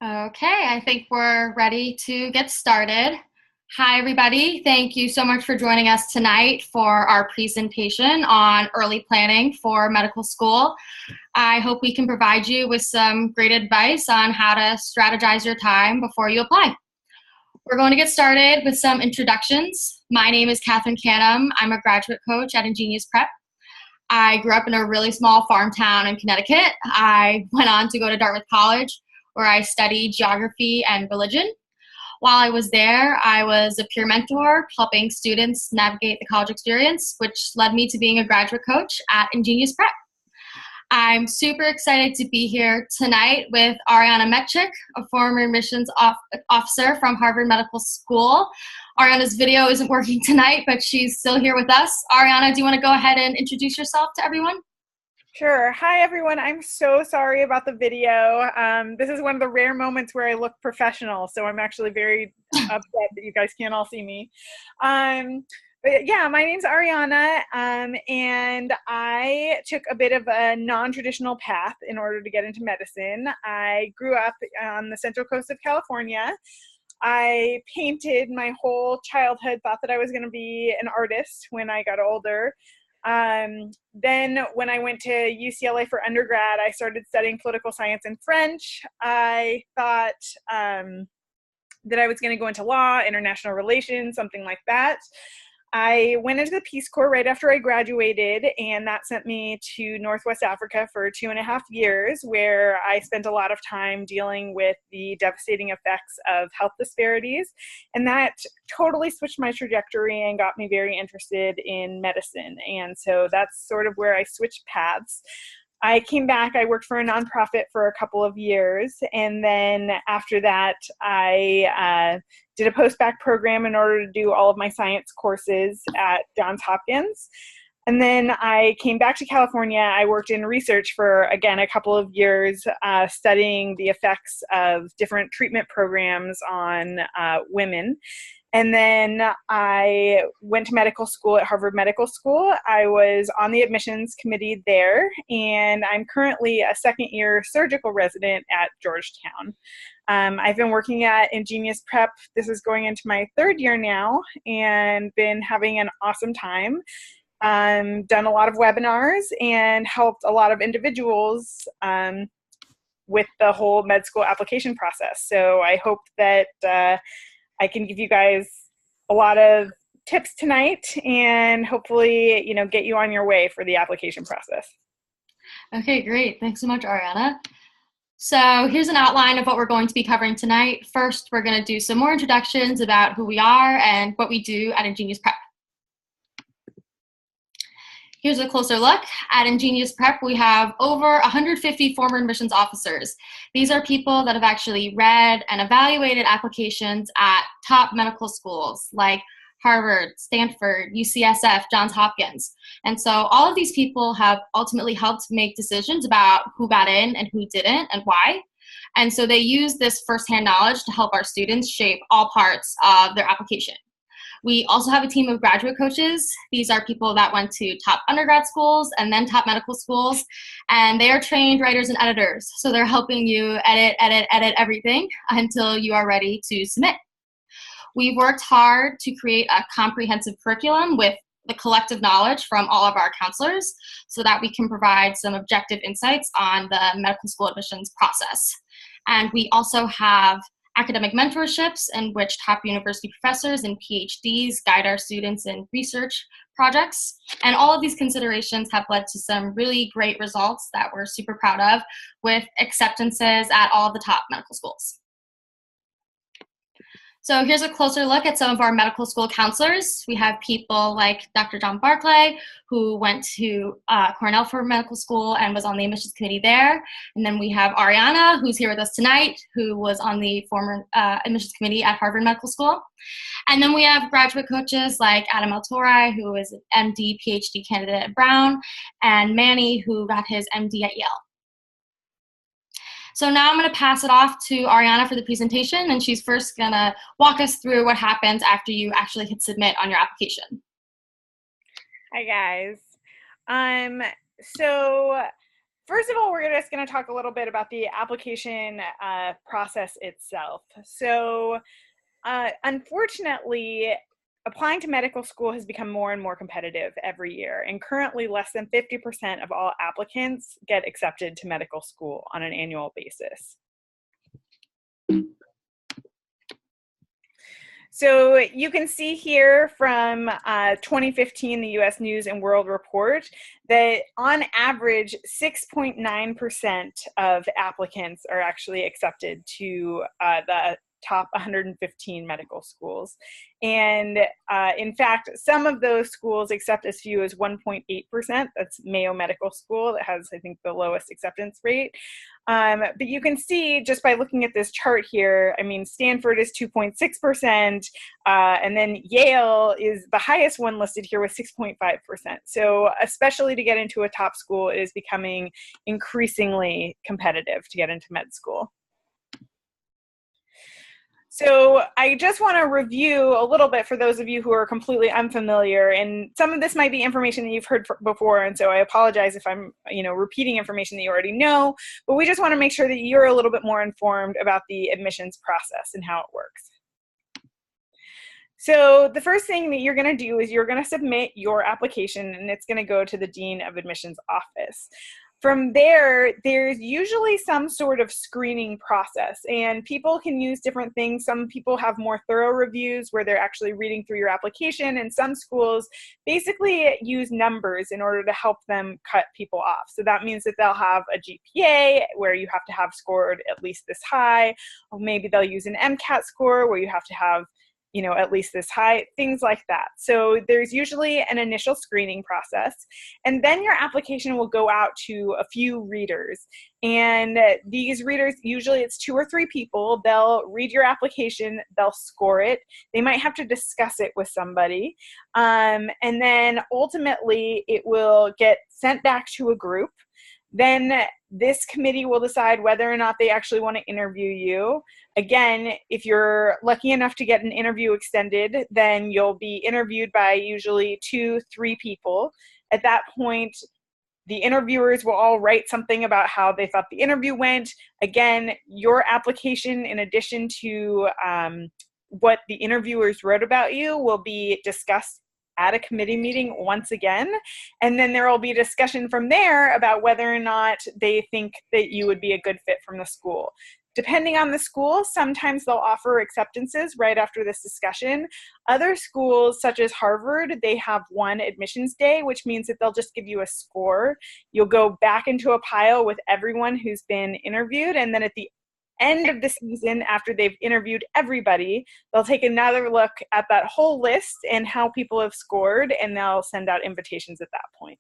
Okay, I think we're ready to get started. Hi, everybody. Thank you so much for joining us tonight for our presentation on early planning for medical school. I hope we can provide you with some great advice on how to strategize your time before you apply. We're going to get started with some introductions. My name is Catherine Canham. I'm a graduate coach at Ingenious Prep. I grew up in a really small farm town in Connecticut. I went on to go to Dartmouth College, where I studied geography and religion. While I was there, I was a peer mentor, helping students navigate the college experience, which led me to being a graduate coach at Ingenious Prep. I'm super excited to be here tonight with Ariana Metchik, a former admissions officer from Harvard Medical School. Ariana's video isn't working tonight, but she's still here with us. Ariana, do you want to go ahead and introduce yourself to everyone? Sure. Hi, everyone. I'm so sorry about the video. This is one of the rare moments where I look professional, so I'm actually very upset that you guys can't all see me. But yeah, my name's Ariana, and I took a bit of a non-traditional path in order to get into medicine. I grew up on the Central Coast of California. I painted my whole childhood, thought that I was going to be an artist when I got older. Then when I went to UCLA for undergrad, I started studying political science and French. I thought that I was going to go into law, international relations, something like that. I went into the Peace Corps right after I graduated, and that sent me to Northwest Africa for 2.5 years, where I spent a lot of time dealing with the devastating effects of health disparities. And that totally switched my trajectory and got me very interested in medicine. And so that's sort of where I switched paths. I came back, I worked for a nonprofit for a couple of years, and then after that, I did a post-bac program in order to do all of my science courses at Johns Hopkins. And then I came back to California. I worked in research for, again, a couple of years, studying the effects of different treatment programs on women. And then I went to medical school at Harvard Medical School. I was on the admissions committee there, and I'm currently a second-year surgical resident at Georgetown. I've been working at Ingenious Prep. This is going into my 3rd year now, and been having an awesome time. Done a lot of webinars and helped a lot of individuals with the whole med school application process. So I hope that I can give you guys a lot of tips tonight and hopefully, get you on your way for the application process. Okay, great. Thanks so much, Ariana. So here's an outline of what we're going to be covering tonight. First, we're going to do some more introductions about who we are and what we do at Ingenious Prep. Here's a closer look. At Ingenious Prep, we have over 150 former admissions officers. These are people that have actually read and evaluated applications at top medical schools like Harvard, Stanford, UCSF, Johns Hopkins. And so all of these people have ultimately helped make decisions about who got in and who didn't and why. And so they use this firsthand knowledge to help our students shape all parts of their application. We also have a team of graduate coaches. These are people that went to top undergrad schools and then top medical schools, and they are trained writers and editors. So they're helping you edit everything until you are ready to submit. We've worked hard to create a comprehensive curriculum with the collective knowledge from all of our counselors so that we can provide some objective insights on the medical school admissions process. And we also have academic mentorships in which top university professors and PhDs guide our students in research projects. And all of these considerations have led to some really great results that we're super proud of with acceptances at all of the top medical schools. So here's a closer look at some of our medical school counselors. We have people like Dr. John Barclay, who went to Cornell for medical school and was on the admissions committee there. And then we have Ariana, who's here with us tonight, who was on the former admissions committee at Harvard Medical School. And then we have graduate coaches like Adam Altorai, who is an MD, PhD candidate at Brown, and Manny, who got his MD at Yale. So now I'm going to pass it off to Ariana for the presentation, and she's first going to walk us through what happens after you actually hit submit on your application. Hi, guys. So first of all, we're just going to talk a little bit about the application process itself. So unfortunately, applying to medical school has become more and more competitive every year, and currently less than 50% of all applicants get accepted to medical school on an annual basis. So you can see here from 2015, the US News and World Report, that on average, 6.9% of applicants are actually accepted to the top 115 medical schools. And in fact, some of those schools accept as few as 1.8%. That's Mayo Medical School that has, I think, the lowest acceptance rate. But you can see just by looking at this chart here, I mean, Stanford is 2.6%, and then Yale is the highest one listed here with 6.5%. So especially to get into a top school, it is becoming increasingly competitive to get into med school. So I just want to review a little bit for those of you who are completely unfamiliar, and some of this might be information that you've heard before, and so I apologize if I'm, repeating information that you already know, but we just want to make sure that you're a little bit more informed about the admissions process and how it works. So the first thing that you're going to do is you're going to submit your application, and it's going to go to the Dean of Admissions office. From there, there's usually some sort of screening process, and people can use different things. Some people have more thorough reviews where they're actually reading through your application, and some schools basically use numbers in order to help them cut people off. So that means that they'll have a GPA where you have to have scored at least this high, or maybe they'll use an MCAT score where you have to have at least this high, things like that. So there's usually an initial screening process, and then your application will go out to a few readers. And these readers, usually it's 2 or 3 people, they'll read your application, they'll score it, they might have to discuss it with somebody, and then ultimately it will get sent back to a group. Then this committee will decide whether or not they actually want to interview you. Again, if you're lucky enough to get an interview extended, then you'll be interviewed by usually 2, 3 people. At that point, the interviewers will all write something about how they thought the interview went. Again, your application, in addition to what the interviewers wrote about you, will be discussed at a committee meeting once again, and then there will be discussion from there about whether or not they think that you would be a good fit from the school. Depending on the school, sometimes they'll offer acceptances right after this discussion. Other schools, such as Harvard, they have one admissions day, which means that they'll just give you a score. You'll go back into a pile with everyone who's been interviewed, and then at the end of the season, after they've interviewed everybody, they'll take another look at that whole list and how people have scored, and they'll send out invitations at that point.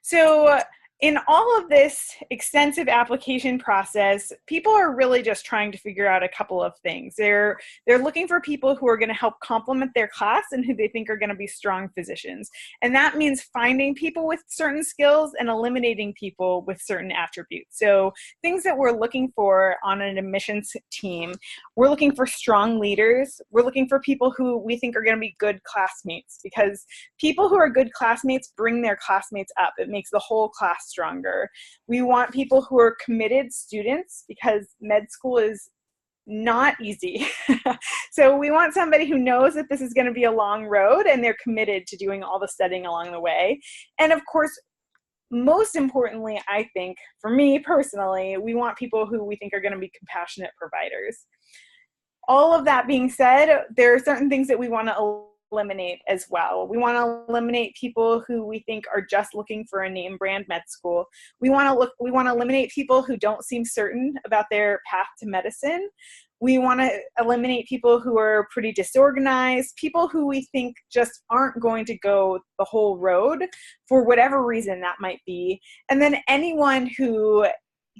So in all of this extensive application process, people are really just trying to figure out a couple of things. They're looking for people who are going to help complement their class and who they think are going to be strong physicians. And that means finding people with certain skills and eliminating people with certain attributes. So things that we're looking for on an admissions team, we're looking for strong leaders. We're looking for people who we think are going to be good classmates, because people who are good classmates bring their classmates up. It makes the whole class stronger. We want people who are committed students, because med school is not easy. So we want somebody who knows that this is going to be a long road and they're committed to doing all the studying along the way. And of course, most importantly, I think, for me personally, we want people who we think are going to be compassionate providers. All of that being said, there are certain things that we want to eliminate as well. We want to eliminate people who we think are just looking for a name brand med school. We want to eliminate people who don't seem certain about their path to medicine. We want to eliminate people who are pretty disorganized, people who we think just aren't going to go the whole road for whatever reason that might be. And then anyone who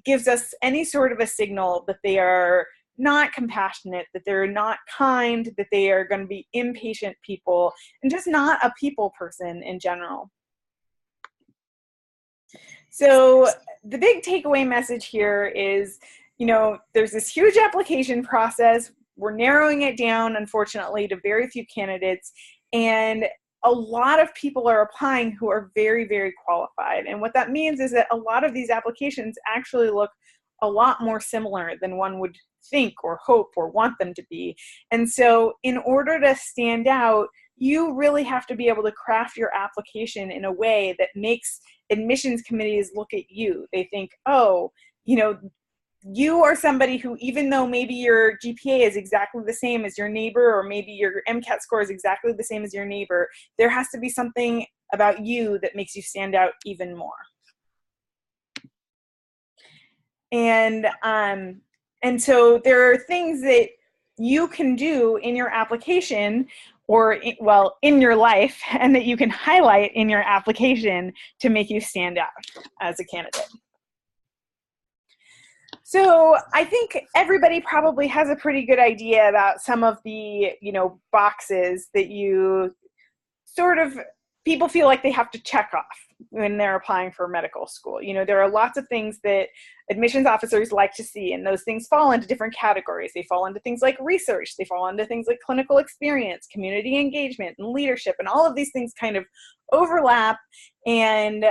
gives us any sort of a signal that they are not compassionate, that they're not kind, that they are going to be impatient people, and just not a people person in general. So the big takeaway message here is, there's this huge application process. We're narrowing it down, unfortunately, to very few candidates. And a lot of people are applying who are very, very qualified. And what that means is that a lot of these applications actually look a lot more similar than one would think or hope or want them to be. And so in order to stand out, you really have to be able to craft your application in a way that makes admissions committees look at you. They think, oh, you know, you are somebody who, even though maybe your GPA is exactly the same as your neighbor, or maybe your MCAT score is exactly the same as your neighbor, there has to be something about you that makes you stand out even more. And so there are things that you can do in your application, or in your life, and that you can highlight in your application to make you stand out as a candidate. So I think everybody probably has a pretty good idea about some of the, boxes that people feel like they have to check off when they're applying for medical school. There are lots of things that admissions officers like to see, and those things fall into different categories. They fall into things like research, they fall into things like clinical experience, community engagement, and leadership, and all of these things kind of overlap. And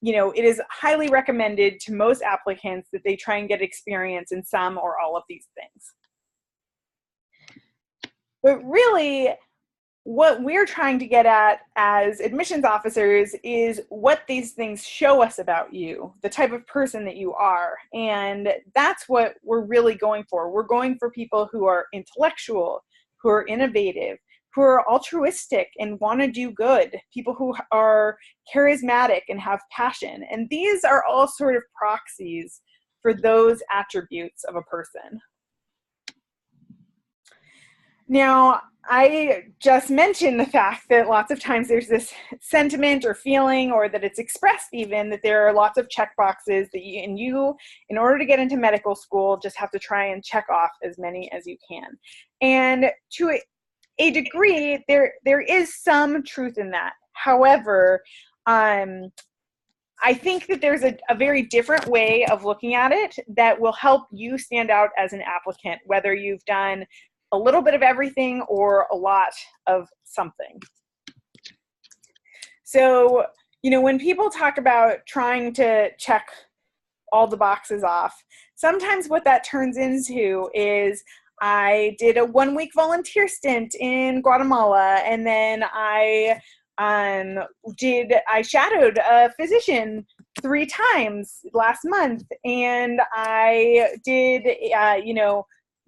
it is highly recommended to most applicants that they try and get experience in some or all of these things. But really, what we're trying to get at as admissions officers is what these things show us about you, the type of person that you are. And that's what we're really going for. We're going for people who are intellectual, who are innovative, who are altruistic and want to do good, people who are charismatic and have passion. And these are all sort of proxies for those attributes of a person. Now, I just mentioned the fact that lots of times there's this sentiment or feeling, or that it's expressed even, that there are lots of check boxes that you, in order to get into medical school, just have to try and check off as many as you can. And to a degree, there is some truth in that. However, I think that there's a very different way of looking at it that will help you stand out as an applicant, whether you've done a little bit of everything or a lot of something. So, when people talk about trying to check all the boxes off, sometimes what that turns into is, I did a 1-week volunteer stint in Guatemala, and then I shadowed a physician 3 times last month, and I did,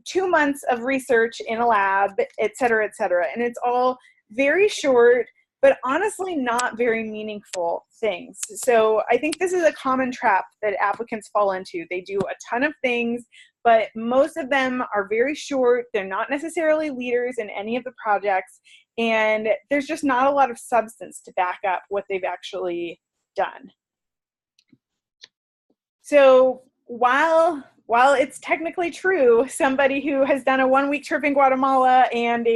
2 months of research in a lab, et cetera, et cetera. And it's all very short, but honestly not very meaningful things. So I think this is a common trap that applicants fall into. They do a ton of things, but most of them are very short. They're not necessarily leaders in any of the projects, and there's just not a lot of substance to back up what they've actually done. So while it's technically true, somebody who has done a 1-week trip in Guatemala and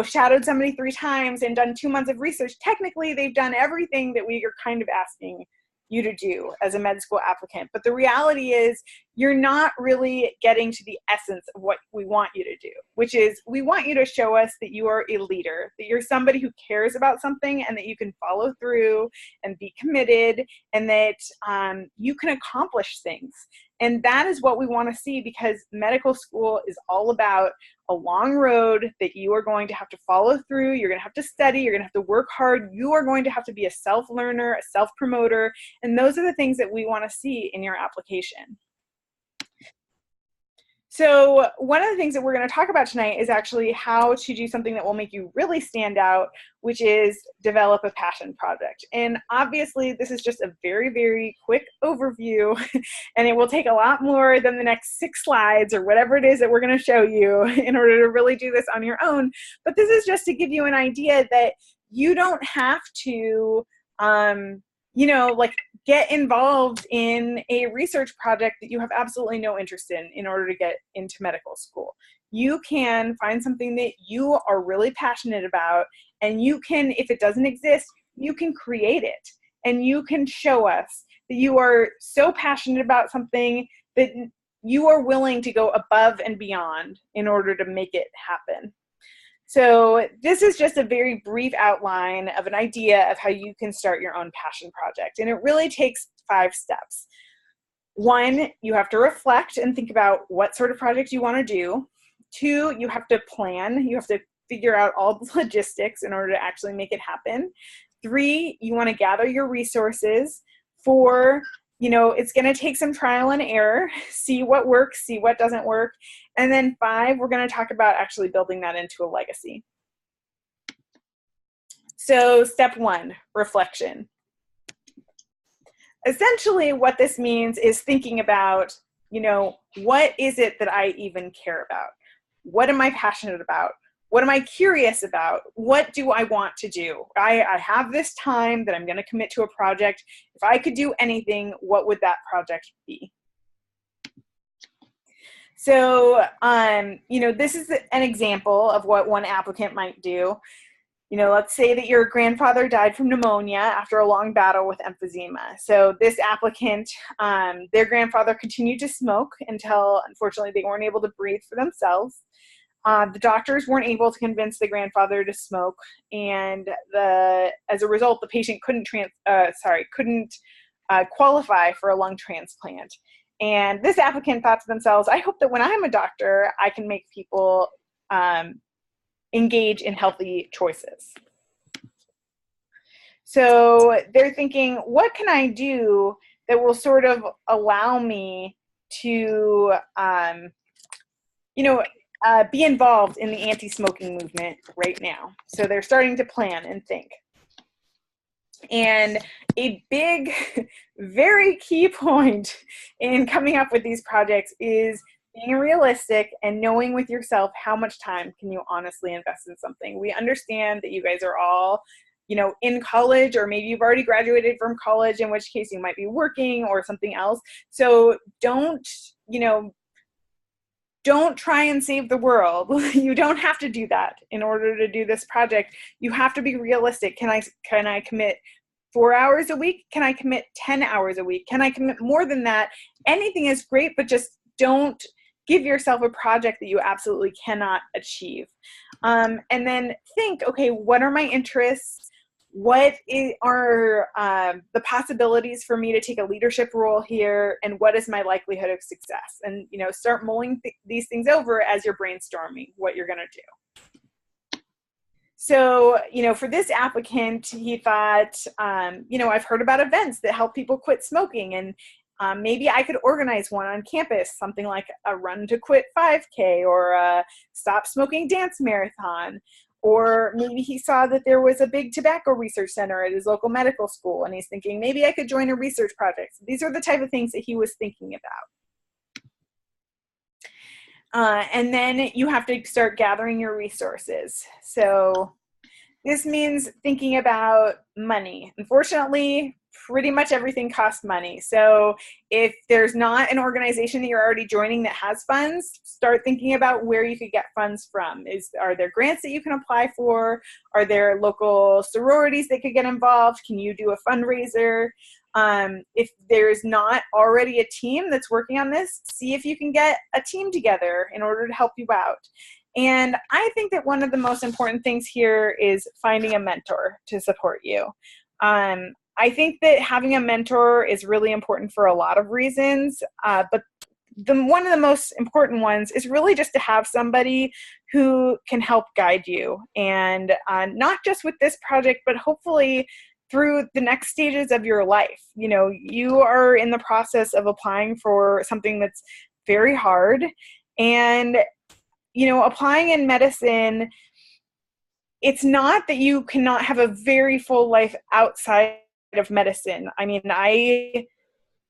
shadowed somebody 3 times and done 2 months of research, technically they've done everything that we are kind of asking you to do as a med school applicant. But the reality is you're not really getting to the essence of what we want you to do, which is we want you to show us that you are a leader, that you're somebody who cares about something and that you can follow through and be committed, and that you can accomplish things. And that is what we want to see, because medical school is all about a long road that you are going to have to follow through. You're going to have to study. You're going to have to work hard. You are going to have to be a self-learner, a self-promoter. And those are the things that we want to see in your application. So one of the things that we're going to talk about tonight is actually how to do something that will make you really stand out, which is develop a passion project. And obviously this is just a very, very quick overview, and it will take a lot more than the next 6 slides or whatever it is that we're going to show you in order to really do this on your own. But this is just to give you an idea that you don't have to, get involved in a research project that you have absolutely no interest in order to get into medical school. You can find something that you are really passionate about, and you can, if it doesn't exist, you can create it, and you can show us that you are so passionate about something that you are willing to go above and beyond in order to make it happen. So this is just a very brief outline of an idea of how you can start your own passion project. And it really takes 5 steps. 1, you have to reflect and think about what sort of project you want to do. 2, you have to plan. You have to figure out all the logistics in order to actually make it happen. 3, you want to gather your resources. 4, it's going to take some trial and error, see what works, see what doesn't work. And then 5, we're going to talk about actually building that into a legacy. So step 1, reflection. Essentially what this means is thinking about, what is it that I even care about? What am I passionate about? What am I curious about? What do I want to do? I have this time that I'm going to commit to a project. If I could do anything, what would that project be? So, this is an example of what one applicant might do. Let's say that your grandfather died from pneumonia after a long battle with emphysema. So this applicant, their grandfather continued to smoke until, unfortunately, they weren't able to breathe for themselves. The doctors weren't able to convince the grandfather to smoke, and as a result, the patient couldn't qualify for a lung transplant. And this applicant thought to themselves, I hope that when I'm a doctor, I can make people engage in healthy choices. So they're thinking, what can I do that will sort of allow me to, be involved in the anti-smoking movement right now? So they're starting to plan and think. And a big, very key point in coming up with these projects is being realistic and knowing with yourself how much time can you honestly invest in something. We understand that you guys are all, in college, or maybe you've already graduated from college, in which case you might be working or something else. So don't try and save the world. You don't have to do that in order to do this project. You have to be realistic. Can I commit 4 hours a week? Can I commit 10 hours a week? Can I commit more than that? Anything is great, but just don't give yourself a project that you absolutely cannot achieve. And then think, okay, what are my interests? What are the possibilities for me to take a leadership role here? And what is my likelihood of success? And, start mulling these things over as you're brainstorming what you're going to do. So, for this applicant, he thought, I've heard about events that help people quit smoking, and maybe I could organize one on campus, something like a Run to Quit 5K or a Stop Smoking Dance Marathon. Or maybe he saw that there was a big tobacco research center at his local medical school, and he's thinking, maybe I could join a research project. So these are the type of things that he was thinking about. And then you have to start gathering your resources. So this means thinking about money. Unfortunately, pretty much everything costs money. So if there's not an organization that you're already joining that has funds, start thinking about where you could get funds from. Are there grants that you can apply for? Are there local sororities that could get involved? Can you do a fundraiser? If there's not already a team that's working on this, see if you can get a team together in order to help you out. And I think that one of the most important things here is finding a mentor to support you. I think that having a mentor is really important for a lot of reasons, but one of the most important ones is really just to have somebody who can help guide you, and not just with this project, but hopefully through the next stages of your life. You are in the process of applying for something that's very hard, and applying in medicine, it's not that you cannot have a very full life outside of medicine. I mean, I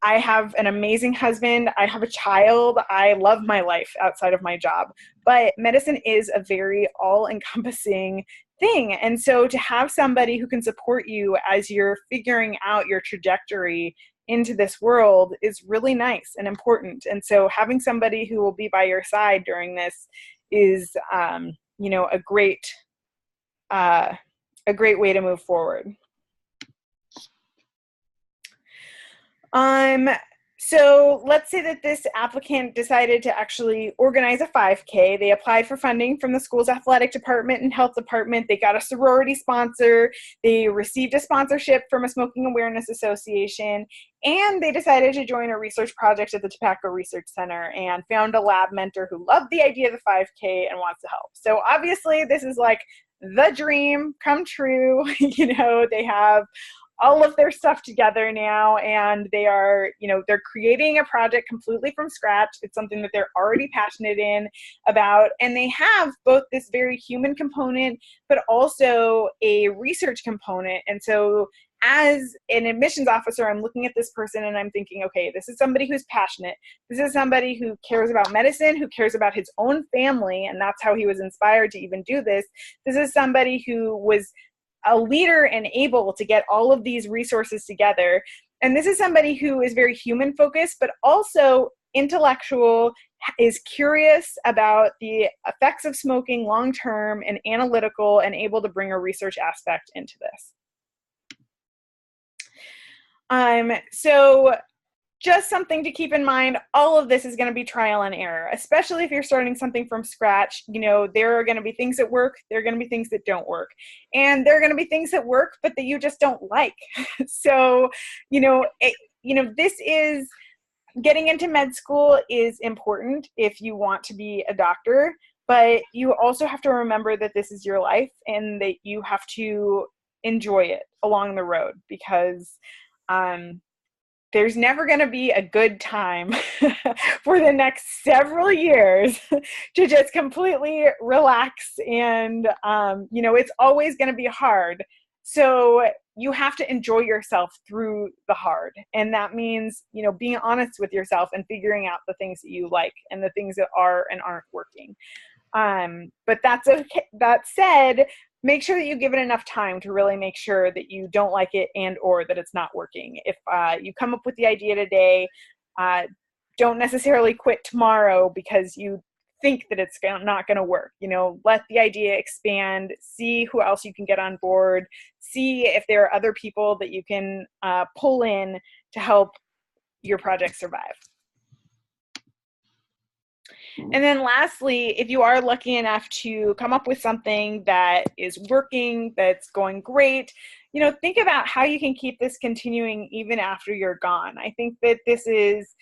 have an amazing husband. I have a child. I love my life outside of my job. But medicine is a very all-encompassing thing. And so to have somebody who can support you as you're figuring out your trajectory into this world is really nice and important. And so having somebody who will be by your side during this is, a great way to move forward. So let's say that this applicant decided to actually organize a 5K. They applied for funding from the school's athletic department and health department. They got a sorority sponsor. They received a sponsorship from a smoking awareness association. And they decided to join a research project at the Tobacco Research Center and found a lab mentor who loved the idea of the 5K and wants to help. So obviously this is like the dream come true. They have all of their stuff together now, and they are, they're creating a project completely from scratch. It's something that they're already passionate about, and they have both this very human component, but also a research component. And so as an admissions officer, I'm looking at this person and I'm thinking, okay, this is somebody who's passionate. This is somebody who cares about medicine, who cares about his own family, and that's how he was inspired to even do this. This is somebody who was a leader and able to get all of these resources together. And this is somebody who is very human focused, but also intellectual, is curious about the effects of smoking long-term and analytical, and able to bring a research aspect into this. So just something to keep in mind, all of this is going to be trial and error, especially if you're starting something from scratch. There are going to be things that work, there are going to be things that don't work, and there are going to be things that work but that you just don't like. So this is, getting into med school is important if you want to be a doctor, but you also have to remember that this is your life and that you have to enjoy it along the road, because there's never going to be a good time for the next several years to just completely relax. And, it's always going to be hard. So you have to enjoy yourself through the hard. And that means, being honest with yourself and figuring out the things that you like and the things that are and aren't working. But that's okay. That said, make sure that you give it enough time to really make sure that you don't like it and or that it's not working. If you come up with the idea today, don't necessarily quit tomorrow because you think that it's not going to work. Let the idea expand, see who else you can get on board, see if there are other people that you can pull in to help your project survive. And then lastly, if you are lucky enough to come up with something that is working, that's going great, think about how you can keep this continuing even after you're gone. I think that this is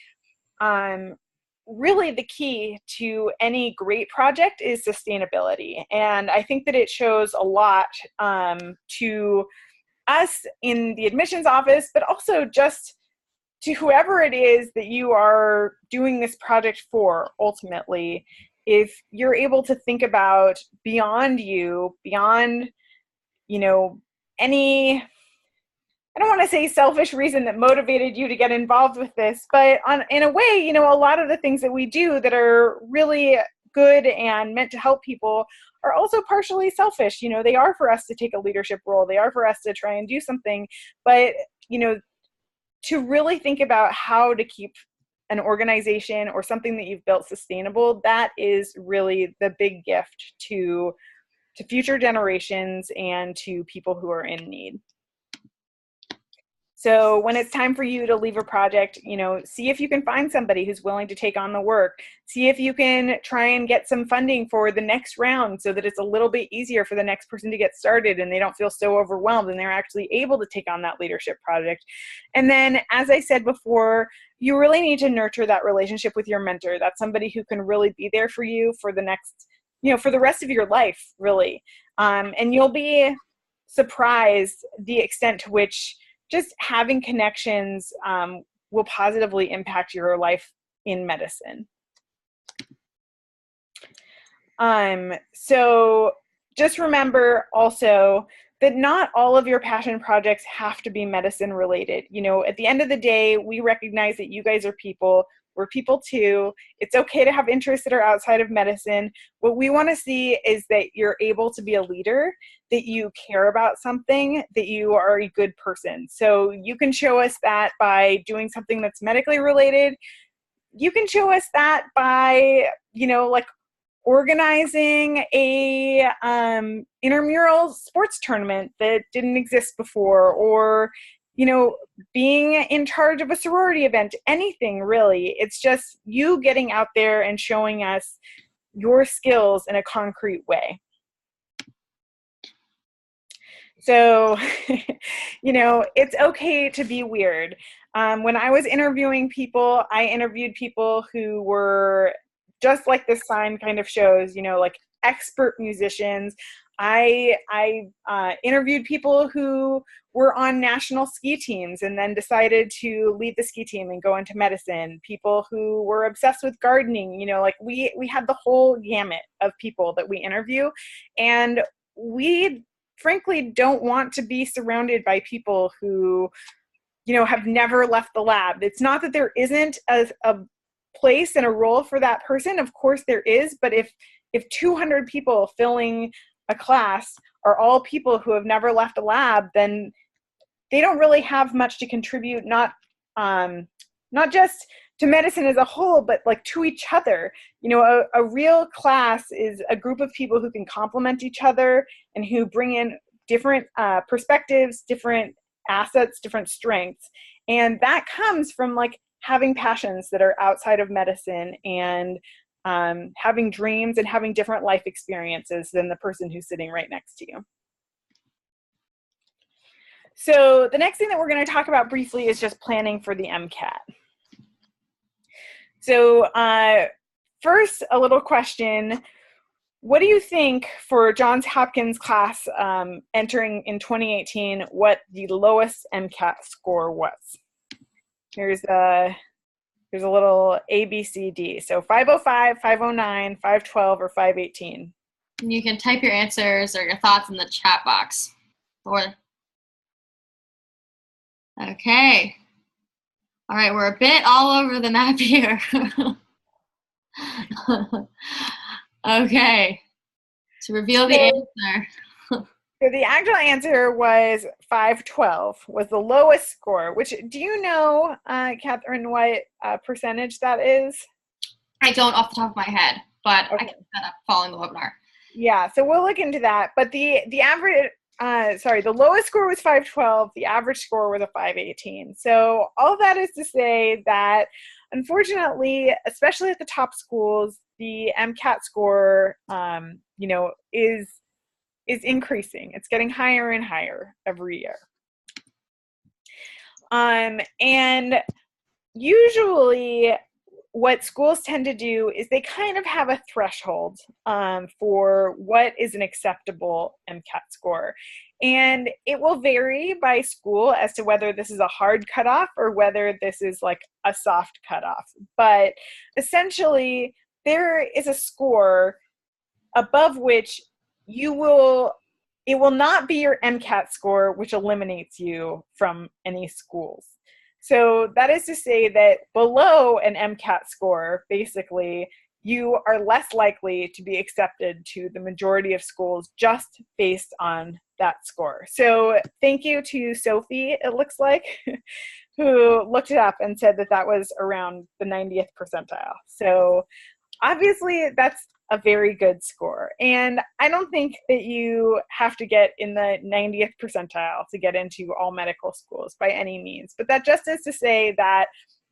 really the key to any great project is sustainability. And I think that it shows a lot to us in the admissions office, but also just to whoever it is that you are doing this project for. Ultimately, if you're able to think about beyond any, I don't want to say selfish reason that motivated you to get involved with this, but in a way, a lot of the things that we do that are really good and meant to help people are also partially selfish. They are for us to take a leadership role. They are for us to try and do something, but, to really think about how to keep an organization or something that you've built sustainable, that is really the big gift to future generations and to people who are in need. So when it's time for you to leave a project, see if you can find somebody who's willing to take on the work. See if you can try and get some funding for the next round so that it's a little bit easier for the next person to get started and they don't feel so overwhelmed and they're actually able to take on that leadership project. And then, as I said before, you really need to nurture that relationship with your mentor. That's somebody who can really be there for you for the next, for the rest of your life, really. And you'll be surprised the extent to which just having connections will positively impact your life in medicine. So just remember also that not all of your passion projects have to be medicine related. At the end of the day, we recognize that you guys are people. We're people too. It's okay to have interests that are outside of medicine. What we want to see is that you're able to be a leader, that you care about something, that you are a good person. So you can show us that by doing something that's medically related. You can show us that by, like organizing a intramural sports tournament that didn't exist before, or being in charge of a sorority event, anything really. It's just you getting out there and showing us your skills in a concrete way. So, it's okay to be weird. When I was interviewing people, I interviewed people who were just like this sign kind of shows, like expert musicians. I interviewed people who were on national ski teams and then decided to leave the ski team and go into medicine. People who were obsessed with gardening, like we had the whole gamut of people that we interview, and we frankly don't want to be surrounded by people who have never left the lab. It's not that there isn't a place and a role for that person. Of course there is, but if 200 people filling a class are all people who have never left a lab, then they don't really have much to contribute, not just to medicine as a whole, but like to each other. A real class is a group of people who can complement each other and who bring in different perspectives, different assets, different strengths. And that comes from like having passions that are outside of medicine and having dreams and having different life experiences than the person who's sitting right next to you. So the next thing that we're going to talk about briefly is just planning for the MCAT. So first, a little question. What do you think for Johns Hopkins class entering in 2018, what the lowest MCAT score was? Here's a little A, B, C, D. So 505, 509, 512, or 518. You can type your answers or your thoughts in the chat box. Okay. All right, we're a bit all over the map here. Okay. To reveal the answer. So the actual answer was 512, was the lowest score, which, do you know, Catherine, what percentage that is? I don't off the top of my head, but okay. I can look that up following the webinar. Yeah, so we'll look into that. But the average, the lowest score was 512. The average score was a 518. So all that is to say that, unfortunately, especially at the top schools, the MCAT score, is increasing. It's getting higher and higher every year. And usually what schools tend to do is they kind of have a threshold for what is an acceptable MCAT score. And it will vary by school as to whether this is a hard cutoff or whether this is like a soft cutoff. But essentially, there is a score above which it will not be your MCAT score, which eliminates you from any schools. So that is to say that below an MCAT score, basically, you are less likely to be accepted to the majority of schools just based on that score. So thank you to Sophie, it looks like, who looked it up and said that that was around the 90th percentile. So obviously that's a very good score. And I don't think that you have to get in the 90th percentile to get into all medical schools by any means. But that just is to say that,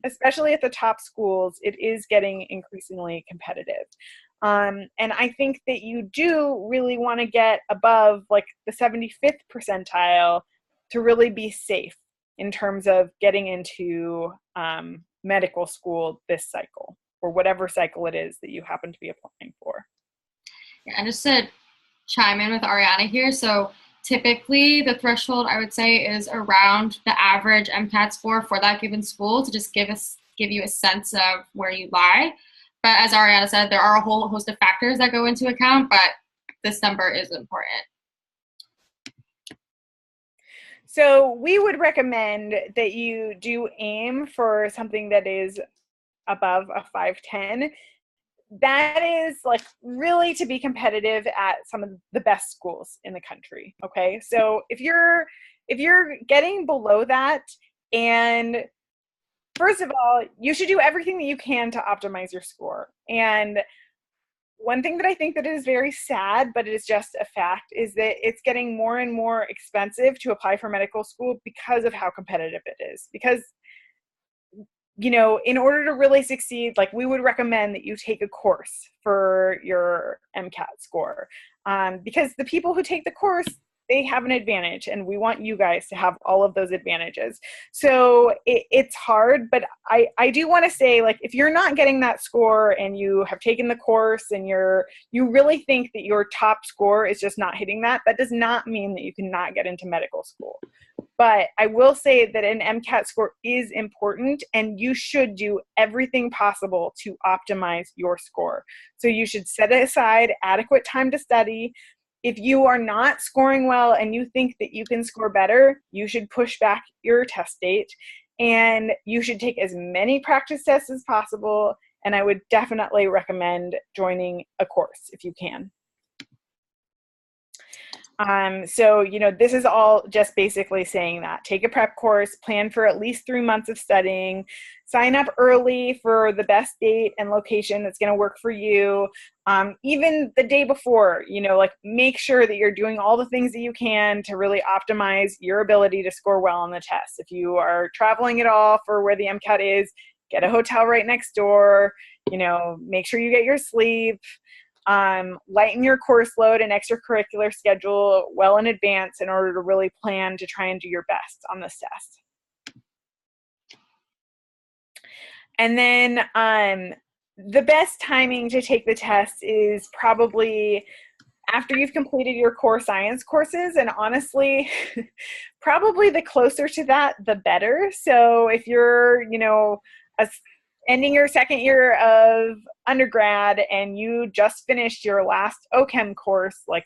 especially at the top schools, it is getting increasingly competitive. And I think that you do really want to get above like the 75th percentile to really be safe in terms of getting into medical school this cycle, or whatever cycle it is that you happen to be applying for. Yeah, and just to chime in with Ariana here, so typically the threshold, I would say, is around the average MCAT score for that given school to just give you a sense of where you lie. But as Ariana said, there are a whole host of factors that go into account, but this number is important. So we would recommend that you do aim for something that is above a 510. That is like really to be competitive at some of the best schools in the country. Okay, so if you're getting below that, and first of all, you should do everything that you can to optimize your score. And one thing that I think that is very sad, but it is just a fact, is that it's getting more and more expensive to apply for medical school because of how competitive it is. Because, you know, in order to really succeed, like, we would recommend that you take a course for your MCAT score, because the people who take the course, they have an advantage, and we want you guys to have all of those advantages. So it's hard, but I do want to say, like, if you're not getting that score and you have taken the course and you really think that your top score is just not hitting that, that does not mean that you cannot get into medical school. But I will say that an MCAT score is important, and you should do everything possible to optimize your score. So you should set aside adequate time to study. If you are not scoring well and you think that you can score better, you should push back your test date, and you should take as many practice tests as possible. And I would definitely recommend joining a course if you can. So, you know, this is all just basically saying that take a prep course, plan for at least 3 months of studying, sign up early for the best date and location that's going to work for you. Even the day before, you know, like, make sure that you're doing all the things that you can to really optimize your ability to score well on the test. If you are traveling at all for where the MCAT is, get a hotel right next door, you know, make sure you get your sleep. Lighten your course load and extracurricular schedule well in advance in order to really plan to try and do your best on this test. And then the best timing to take the test is probably after you've completed your core science courses, and honestly, probably the closer to that, the better. So if you're, you know, ending your second year of undergrad and you just finished your last OChem course, like,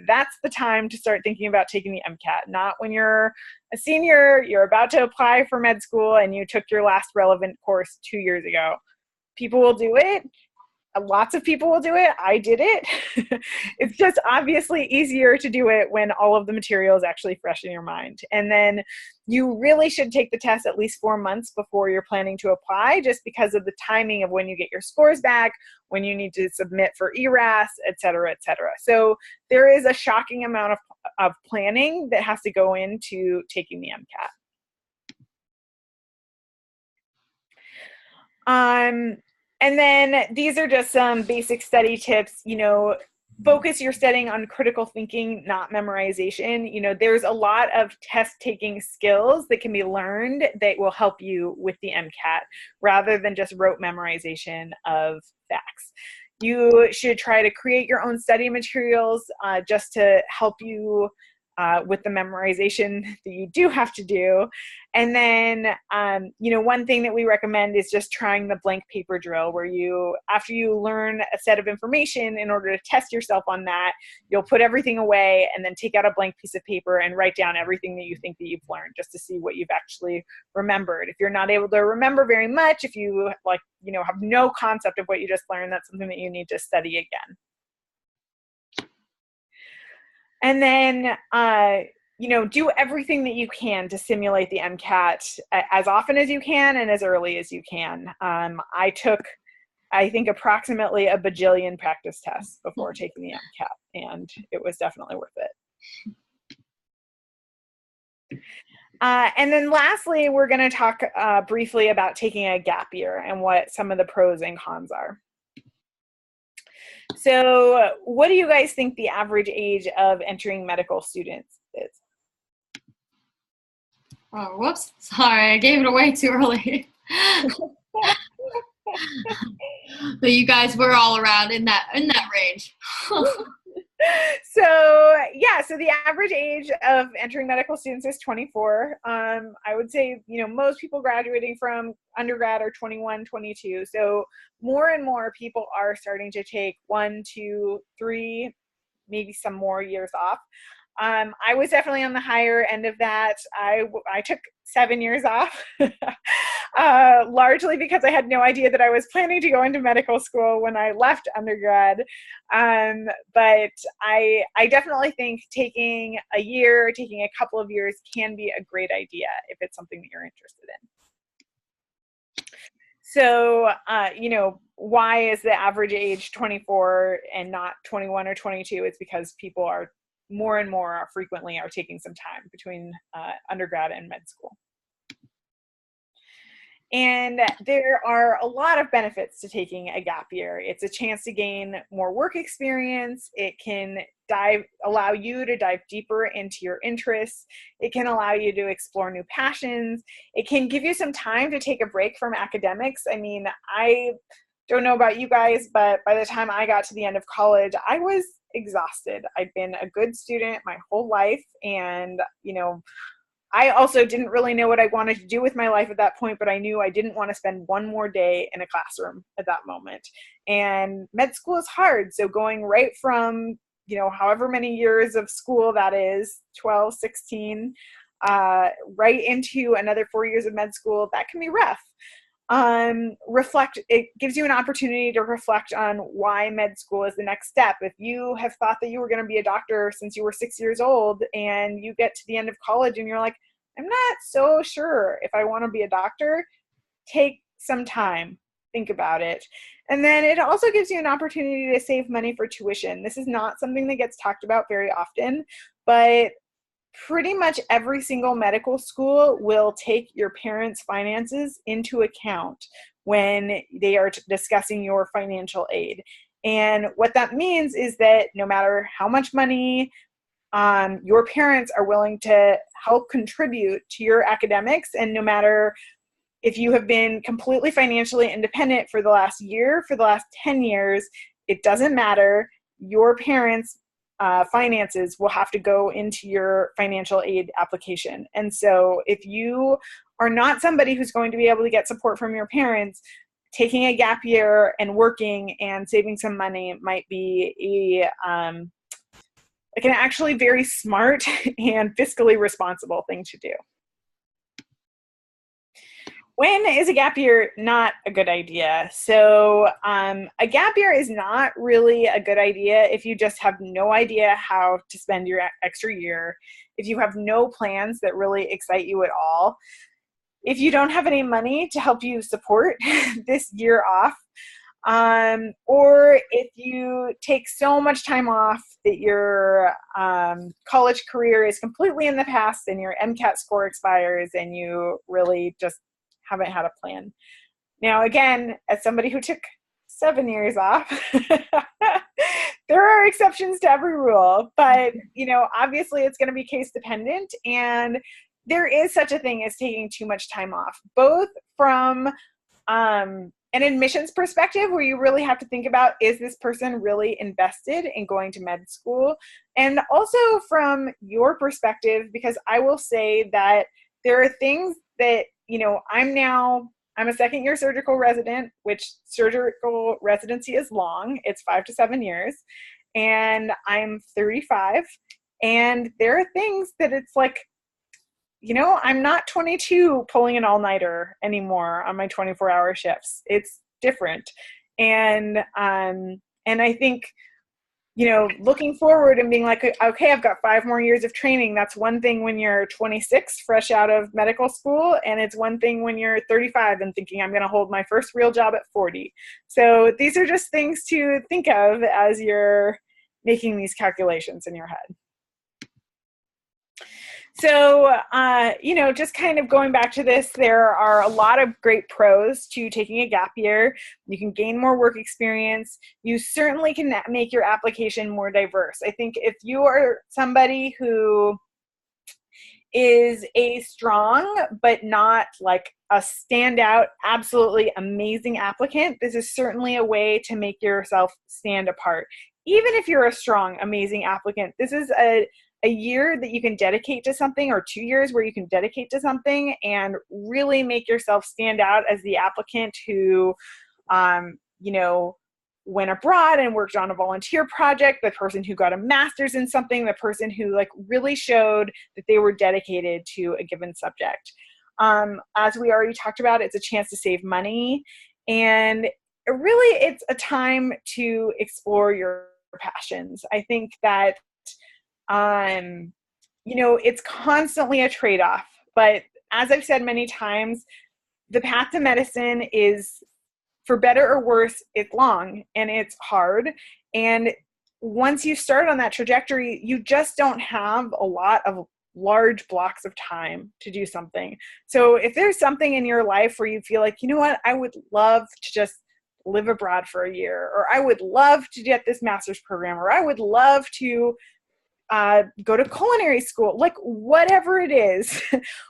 that's the time to start thinking about taking the MCAT. Not when you're a senior, you're about to apply for med school, and you took your last relevant course 2 years ago. People will do it. Lots of people will do it. I did it. It's just obviously easier to do it when all of the material is actually fresh in your mind. And then you really should take the test at least 4 months before you're planning to apply, just because of the timing of when you get your scores back, when you need to submit for ERAS, et cetera, et cetera. So there is a shocking amount of planning that has to go into taking the MCAT. And then these are just some basic study tips. You know, focus your studying on critical thinking, not memorization. You know, there's a lot of test taking skills that can be learned that will help you with the MCAT rather than just rote memorization of facts. You should try to create your own study materials just to help you with the memorization that you do have to do. And then, you know, one thing that we recommend is just trying the blank paper drill, where you, after you learn a set of information, in order to test yourself on that, you'll put everything away and then take out a blank piece of paper and write down everything that you think that you've learned, just to see what you've actually remembered. If you're not able to remember very much, if you, like, you know, have no concept of what you just learned, that's something that you need to study again. And then, you know, do everything that you can to simulate the MCAT as often as you can and as early as you can. I took, I think, approximately a bajillion practice tests before taking the MCAT, and it was definitely worth it. And then lastly, we're going to talk briefly about taking a gap year and what some of the pros and cons are. So what do you guys think the average age of entering medical students is? Oh, whoops. Sorry, I gave it away too early. But you guys were all around in that range. So yeah, so the average age of entering medical students is 24. I would say, you know, most people graduating from undergrad are 21, 22. So more and more people are starting to take 1, 2, 3, maybe some more years off. I was definitely on the higher end of that. I took 7 years off, largely because I had no idea that I was planning to go into medical school when I left undergrad. But I definitely think taking a year, taking a couple of years can be a great idea if it's something that you're interested in. So, why is the average age 24 and not 21 or 22? It's because people are more and more frequently are taking some time between undergrad and med school. And there are a lot of benefits to taking a gap year. It's a chance to gain more work experience. It can allow you to dive deeper into your interests. It can allow you to explore new passions. It can give you some time to take a break from academics. I mean, I don't know about you guys, but by the time I got to the end of college, I was exhausted. I'd been a good student my whole life, and I also didn't really know what I wanted to do with my life at that point, but I knew I didn't want to spend one more day in a classroom at that moment. And med school is hard. So going right from, however many years of school that is, 12, 16, right into another 4 years of med school, that can be rough. It gives you an opportunity to reflect on why med school is the next step. If you have thought that you were going to be a doctor since you were 6 years old, and you get to the end of college and you're like, I'm not so sure if I want to be a doctor, take some time, think about it. And then it also gives you an opportunity to save money for tuition. This is not something that gets talked about very often, but pretty much every single medical school will take your parents' finances into account when they are discussing your financial aid. And what that means is that no matter how much money your parents are willing to help contribute to your academics, and no matter if you have been completely financially independent for the last year, for the last 10 years, it doesn't matter. Your parents' finances will have to go into your financial aid application. And so if you are not somebody who's going to be able to get support from your parents, taking a gap year and working and saving some money might be like an actually very smart and fiscally responsible thing to do. When is a gap year not a good idea? So a gap year is not really a good idea if you just have no idea how to spend your extra year, if you have no plans that really excite you at all, if you don't have any money to help you support this year off, or if you take so much time off that your college career is completely in the past and your MCAT score expires and you really just haven't had a plan. Now, again, as somebody who took 7 years off, there are exceptions to every rule, but obviously it's going to be case dependent, and there is such a thing as taking too much time off, both from an admissions perspective, where you really have to think about, is this person really invested in going to med school? And also from your perspective, because I will say that there are things that, I'm a second year surgical resident, which surgical residency is long. It's 5 to 7 years. And I'm 35. And there are things that it's like, I'm not 22 pulling an all-nighter anymore on my 24-hour shifts. It's different. And I think, looking forward and being like, okay, I've got 5 more years of training. That's one thing when you're 26, fresh out of medical school. And it's one thing when you're 35 and thinking, I'm going to hold my first real job at 40. So these are just things to think of as you're making these calculations in your head. So, just kind of going back to this, there are a lot of great pros to taking a gap year. You can gain more work experience. You certainly can make your application more diverse. I think if you are somebody who is a strong, but not like a standout, absolutely amazing applicant, this is certainly a way to make yourself stand apart. Even if you're a strong, amazing applicant, this is a year that you can dedicate to something, or 2 years where you can dedicate to something and really make yourself stand out as the applicant who, went abroad and worked on a volunteer project, the person who got a master's in something, the person who really showed that they were dedicated to a given subject. As we already talked about, it's a chance to save money, and it's a time to explore your passions. I think that it's constantly a trade-off, but as I've said many times, the path to medicine is, for better or worse, it's long and it's hard. And once you start on that trajectory, you just don't have a lot of large blocks of time to do something. So if there's something in your life where you feel like, you know what, I would love to just live abroad for a year, or I would love to get this master's program, or I would love to go to culinary school, like whatever it is.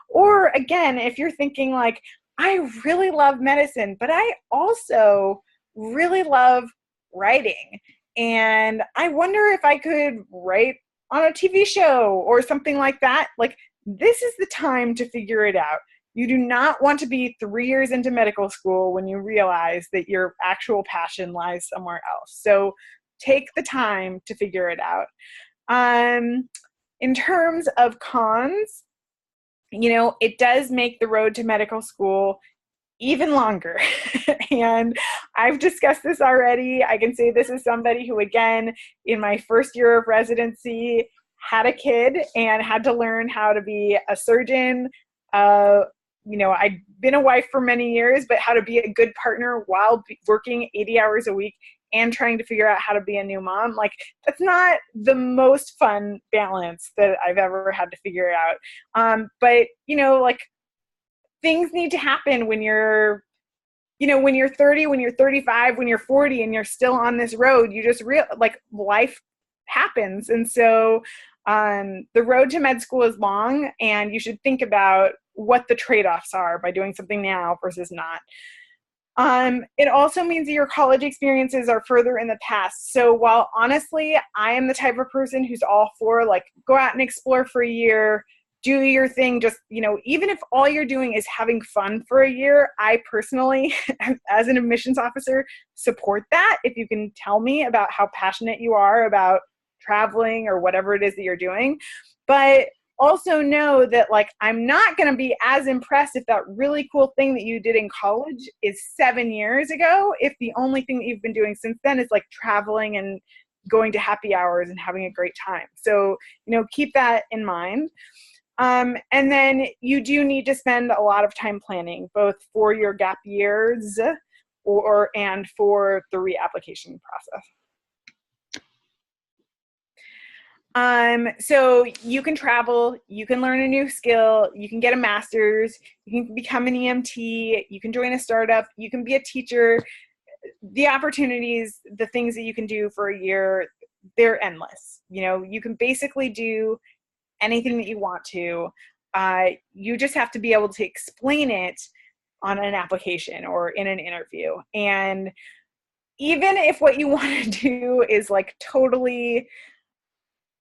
Or again, if you're thinking like, I really love medicine, but I also really love writing. And I wonder if I could write on a TV show or something like that. Like, this is the time to figure it out. You do not want to be 3 years into medical school when you realize that your actual passion lies somewhere else. So take the time to figure it out. In terms of cons, you know, it does make the road to medical school even longer. And I've discussed this already. I can say this is somebody who, again, in my first year of residency, had a kid and had to learn how to be a surgeon. You know, I'd been a wife for many years, but how to be a good partner while working 80 hours a week and trying to figure out how to be a new mom. Like, that's not the most fun balance that I've ever had to figure out. But, you know, like, things need to happen when you're, you know, when you're 30, when you're 35, when you're 40, and you're still on this road. You just like, life happens. And so the road to med school is long, and you should think about what the trade-offs are by doing something now versus not. It also means that your college experiences are further in the past. So while honestly, I am the type of person who's all for, like, go out and explore for a year, do your thing, just, you know, even if all you're doing is having fun for a year, I personally, as an admissions officer, support that. If you can tell me about how passionate you are about traveling or whatever it is that you're doing. But also know that, like, I'm not going to be as impressed if that really cool thing that you did in college is 7 years ago, if the only thing that you've been doing since then is like traveling and going to happy hours and having a great time. So, you know, keep that in mind. And then you do need to spend a lot of time planning, both for your gap years and for the reapplication process. So you can travel, you can learn a new skill, you can get a master's, you can become an EMT, you can join a startup, you can be a teacher. The opportunities, the things that you can do for a year, they're endless. You know, you can basically do anything that you want to. You just have to be able to explain it on an application or in an interview. And even if what you want to do is like totally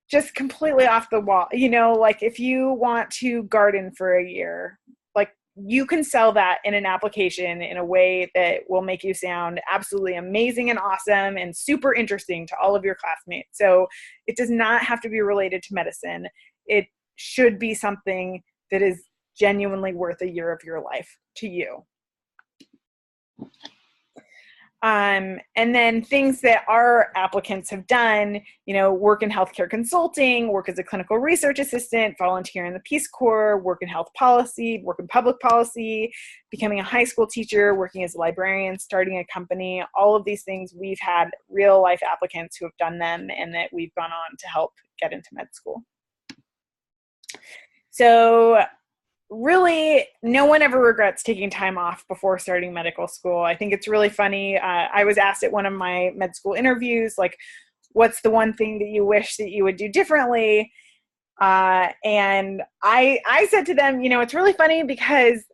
just completely off the wall, you know, like if you want to garden for a year, like, you can sell that in an application in a way that will make you sound absolutely amazing and awesome and super interesting to all of your classmates. So it does not have to be related to medicine. It should be something that is genuinely worth a year of your life to you. And then things that our applicants have done, you know, work in healthcare consulting, work as a clinical research assistant, volunteer in the Peace Corps, work in health policy, work in public policy, becoming a high school teacher, working as a librarian, starting a company. All of these things, we've had real life applicants who have done them and that we've gone on to help get into med school. So really, no one ever regrets taking time off before starting medical school. I think it's really funny. I was asked at one of my med school interviews, like, what's the one thing that you wish that you would do differently? And I said to them, you know, it's really funny because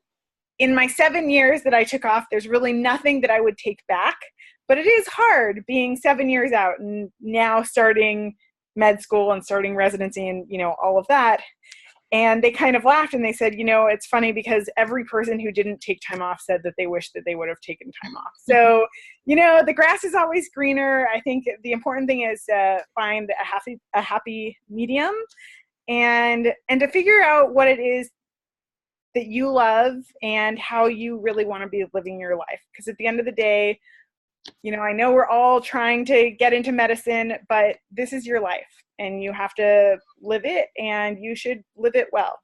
in my 7 years that I took off, there's really nothing that I would take back. But it is hard being 7 years out and now starting med school and starting residency and, you know, all of that. And they kind of laughed and they said, you know, it's funny because every person who didn't take time off said that they wished that they would have taken time off. So, you know, the grass is always greener. I think the important thing is to find a happy medium and to figure out what it is that you love and how you really want to be living your life. Because at the end of the day, you know, I know we're all trying to get into medicine, but this is your life and you have to live it and you should live it well.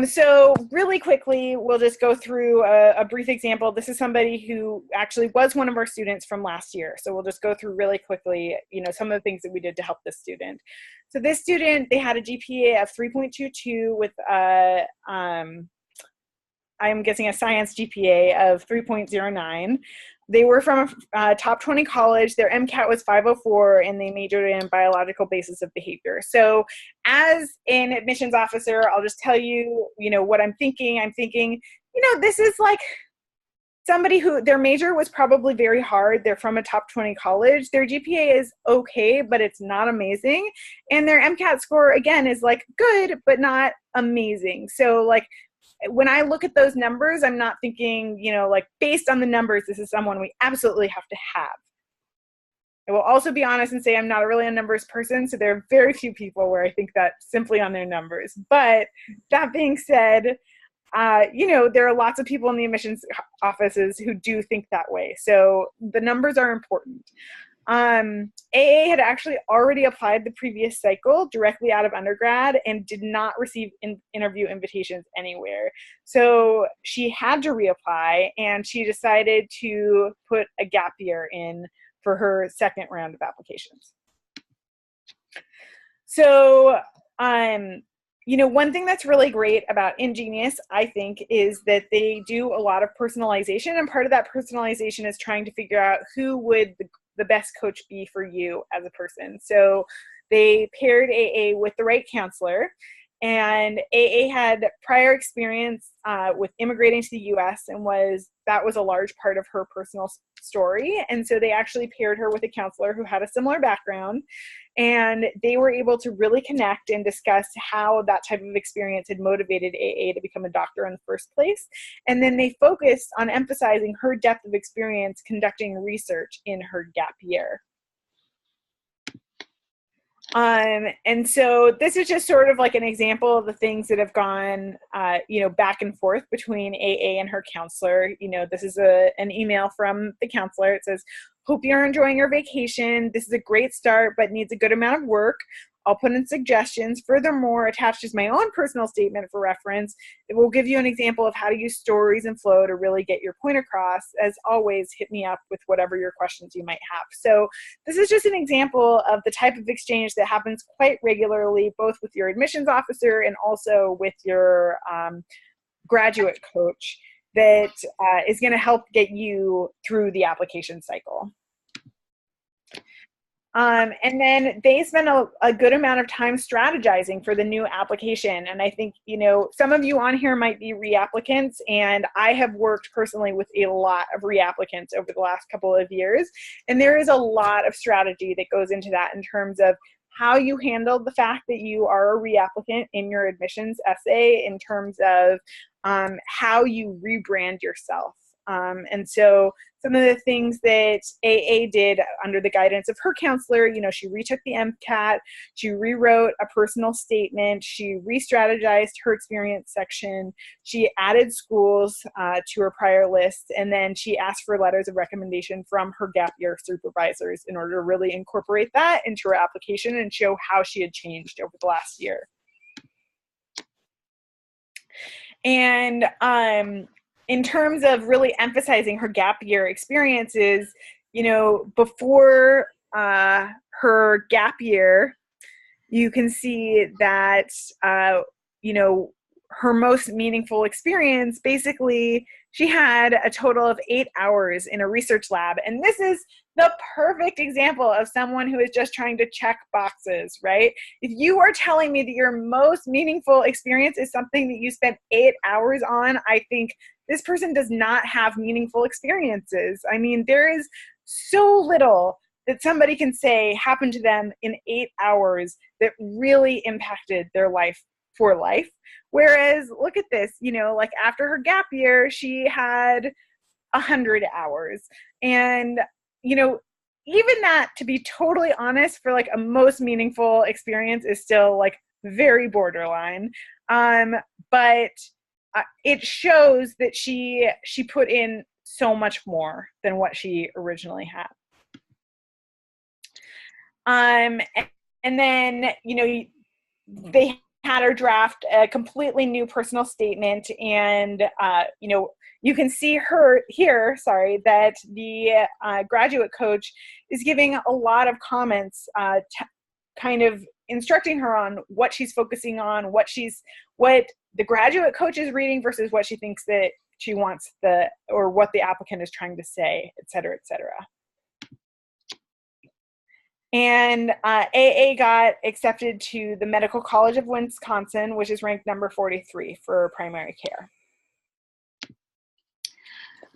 So really quickly, we'll just go through a brief example. This is somebody who actually was one of our students from last year. So we'll just go through really quickly, some of the things that we did to help this student. So this student, they had a GPA of 3.22 with I'm guessing a science GPA of 3.09. They were from a top 20 college. Their MCAT was 504, and they majored in biological basis of behavior. So as an admissions officer, I'll just tell you, what I'm thinking. I'm thinking, this is like somebody who their major was probably very hard. They're from a top 20 college. Their GPA is okay, but it's not amazing. And their MCAT score, again, is like good, but not amazing. So like, when I look at those numbers, I'm not thinking, like based on the numbers, this is someone we absolutely have to have. I will also be honest and say I'm not really a numbers person, so there are very few people where I think that simply on their numbers. But that being said, there are lots of people in the admissions offices who do think that way. So the numbers are important. AA had actually already applied the previous cycle directly out of undergrad and did not receive interview invitations anywhere. So she had to reapply, and she decided to put a gap year in for her second round of applications. So, one thing that's really great about InGenius, I think, is that they do a lot of personalization, and part of that personalization is trying to figure out who would the best coach be for you as a person. So they paired AA with the right counselor, and AA had prior experience with immigrating to the US, and that was a large part of her personal story. And so they actually paired her with a counselor who had a similar background, and they were able to really connect and discuss how that type of experience had motivated AA to become a doctor in the first place. And then they focused on emphasizing her depth of experience conducting research in her gap year. And so this is just sort of like an example of the things that have gone, back and forth between AA and her counselor. This is an email from the counselor. It says, "Hope you're enjoying your vacation. This is a great start, but needs a good amount of work. I'll put in suggestions. Furthermore, attached is my own personal statement for reference. It will give you an example of how to use stories and flow to really get your point across. As always, hit me up with whatever your questions you might have." So this is just an example of the type of exchange that happens quite regularly, both with your admissions officer and also with your graduate coach, that is going to help get you through the application cycle. And then they spend a good amount of time strategizing for the new application. And I think, some of you on here might be reapplicants, and I have worked personally with a lot of reapplicants over the last couple of years. And there is a lot of strategy that goes into that in terms of how you handle the fact that you are a reapplicant in your admissions essay, in terms of how you rebrand yourself. And so some of the things that AA did under the guidance of her counselor, she retook the MCAT, she rewrote a personal statement, she re-strategized her experience section, she added schools to her prior list, and then she asked for letters of recommendation from her gap year supervisors in order to really incorporate that into her application and show how she had changed over the last year. And in terms of really emphasizing her gap year experiences, before her gap year, you can see that, her most meaningful experience, basically, she had a total of 8 hours in a research lab. And this is the perfect example of someone who is just trying to check boxes, right? If you are telling me that your most meaningful experience is something that you spent 8 hours on, I think this person does not have meaningful experiences. I mean, there is so little that somebody can say happened to them in 8 hours that really impacted their life for life. Whereas, look at this, like after her gap year, she had 100 hours. And, even that, to be totally honest, for like a most meaningful experience is still like very borderline. But it shows that she put in so much more than what she originally had. And then, they had her draft a completely new personal statement, and you can see her here, that the graduate coach is giving a lot of comments, kind of instructing her on what she's focusing on, what the graduate coach is reading versus what she thinks that she wants or what the applicant is trying to say, et cetera, et cetera. And AA got accepted to the Medical College of Wisconsin, which is ranked number 43 for primary care.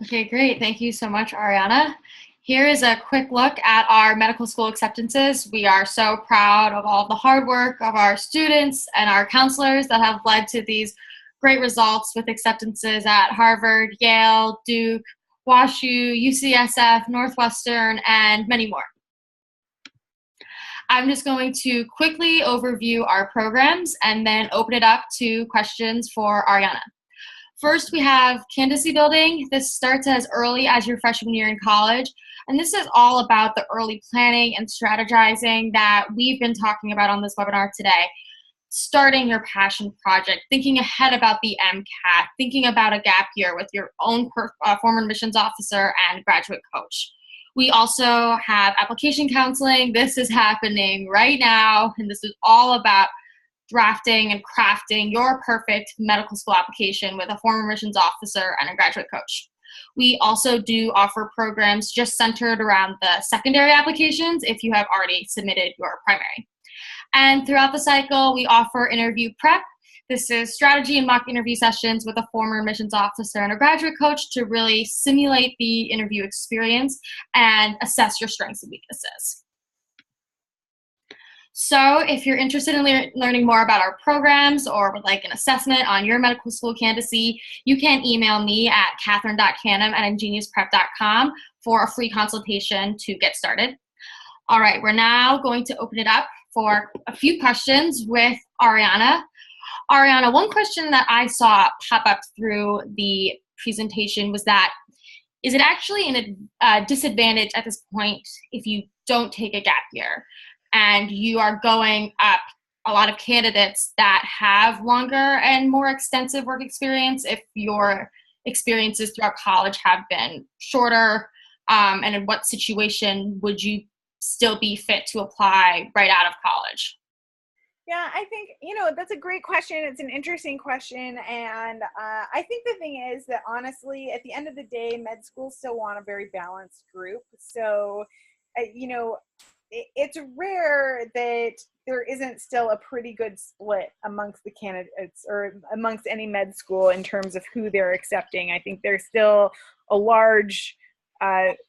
Okay, great. Thank you so much, Ariana. Here is a quick look at our medical school acceptances. We are so proud of all the hard work of our students and our counselors that have led to these great results with acceptances at Harvard, Yale, Duke, WashU, UCSF, Northwestern, and many more. I'm just going to quickly overview our programs and then open it up to questions for Ariana. First, we have candidacy building. This starts as early as your freshman year in college, and this is all about the early planning and strategizing that we've been talking about on this webinar today. Starting your passion project, thinking ahead about the MCAT, thinking about a gap year with your own former admissions officer and graduate coach. We also have application counseling. This is happening right now, and this is all about drafting and crafting your perfect medical school application with a former admissions officer and a graduate coach. We also do offer programs just centered around the secondary applications if you have already submitted your primary. And throughout the cycle, we offer interview prep. This is strategy and mock interview sessions with a former admissions officer and a graduate coach to really simulate the interview experience and assess your strengths and weaknesses. So if you're interested in learning more about our programs or would like an assessment on your medical school candidacy, you can email me at catherine.canham@ingeniusprep.com for a free consultation to get started. All right, we're now going to open it up for a few questions with Ariana. Ariana, one question that I saw pop up through the presentation was that, is it actually a disadvantage at this point if you don't take a gap year and you are going up a lot of candidates that have longer and more extensive work experience if your experiences throughout college have been shorter, and in what situation would you still be fit to apply right out of college? Yeah, I think, that's a great question. It's an interesting question. And I think the thing is that honestly, at the end of the day, med schools still want a very balanced group. So, it's rare that there isn't still a pretty good split amongst the candidates or amongst any med school in terms of who they're accepting. I think there's still a large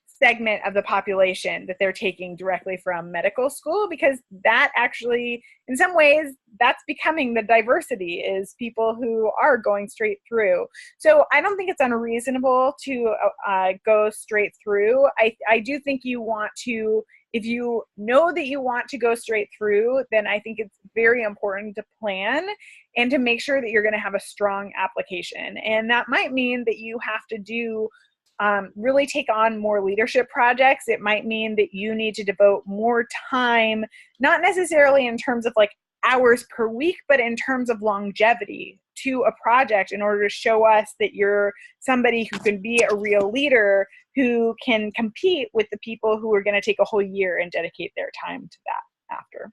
segment of the population that they're taking directly from medical school, because that actually, in some ways, that's becoming the diversity, is people who are going straight through. So I don't think it's unreasonable to go straight through. I do think you want to, if you know that you want to go straight through, then I think it's very important to plan and to make sure that you're going to have a strong application. And that might mean that you have to do really take on more leadership projects. It might mean that you need to devote more time, not necessarily in terms of like hours per week, but in terms of longevity to a project in order to show us that you're somebody who can be a real leader, who can compete with the people who are going to take a whole year and dedicate their time to that after.